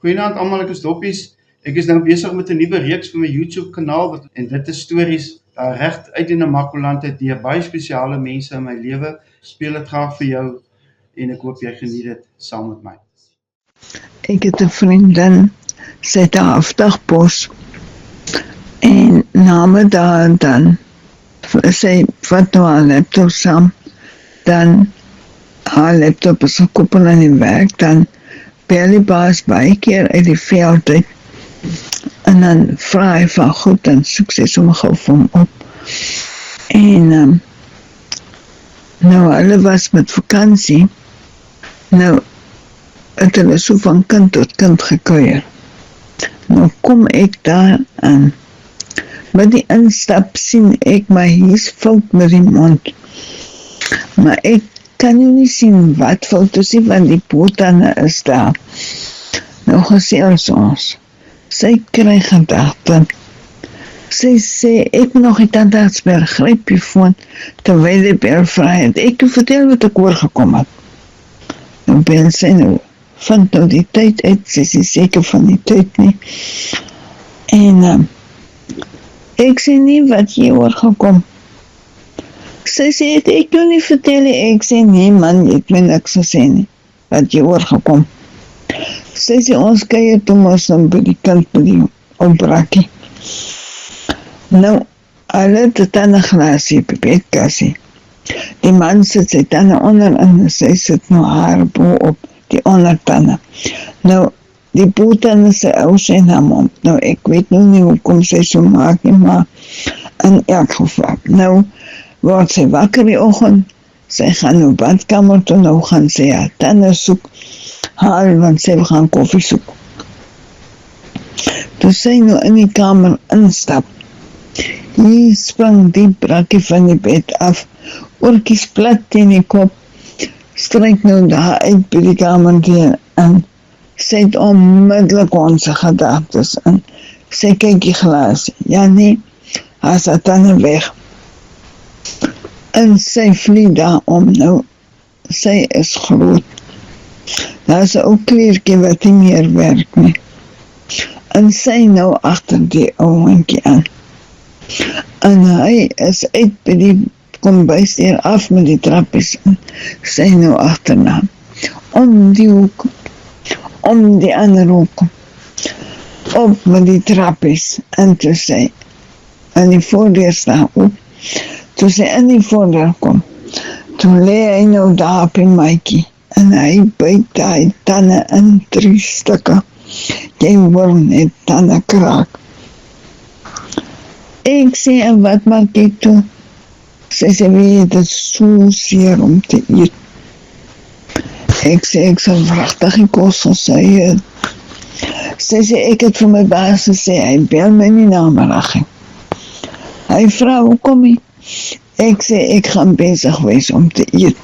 Goeienaand almal, ek is Doppies. Ek is nou besig met 'n nuwe reeks vir my YouTube kanaal en dit is stories daar reg uit in Namakoland uit deur baie spesiale mense in my lewe. Speel dit graag vir jou en ek hoop jy geniet dit saam met my. Ek het 'n vriendin, sy het 'n afdagpos en name daar dan sy vat nou haar laptop saam, dan haar laptop is gekoppel aan die werk, dan bel die baas baie keer uit die veld uit en dan vra hy van goed, dan soek sy sommer gou vir hom op en nou hulle was met vakansie, nou het hulle so van kind tot kind gekuier. Nou kom ek daar aan, met die instap sien ek maar hier's fout met die mond, maar ek kan nie sien wat fout is nie, want die botane is daar. Nou gesels ons, sy kry gedagte, sy sê, ek nog die tandartsberg, gryp die foon, terwyl die bel vry het, ek vertel wat ek oorgekom het. Nou bel sy nou, vind nou die tyd uit, sy is nie seker van die tyd nie, en ek sê nie wat jy oorgekom. Sy sê, het ek jou nie vertel nie, ek sê nie man, ek wil niks gesê nie, wat jy oorgekom. Sy sê, ons kuier toe ons dan by die kant by die opbrakkie. Nou, hulle het 'n tandenglasie op die bedkassie. Die man sit sy tande onder en sy sit nou haar bo op die ondertande. Nou, die boetande sy ou sy naam om. Nou, ek weet nou nie hoekom sy so maak nie, maar in elk geval. Nou, word sy wakker die oggend, sy gaan nou badkamer toe, nou gaan sy haar tande soek, haal, want sy gaan koffie soek. Toe sy nou in die kamer instap, hier sprang die brakkie van die bed af, oortjies plat teen die kop, stryk nou daar uit by die kamer deur en sy het onmiddellik onze gedagtes en sy kyk die glaas, ja nee, haar is haar tande weg. En sy vlieg daar om, nou, sy is groot. Daar is 'n ou kleertjie wat nie meer werk nie. En sy nou agter die ou hondjie aan. En hy is uit by die kombuis hier af met die trappies en sy nou agterna. Om die hoek, om die ander hoek, op met die trappies en toe sy in die voordeur staan op. Toe sy in die voordeur kom, toe lê hy nou daar op die maatjie en hy byt die tande in 3 stukke. Jy hoor net tande kraak. Ek sê, en wat maak jy toe? Sy sê, weet, dit is so seer om te eet. Ek sê, ek sal vrachtig die kos gesê het. Sy sê, ek het vir my baas gesê, hy bel my nie namiddag. Hy vra, hoe kom jy? Ek sê, ek gaan bezig wees om te eet.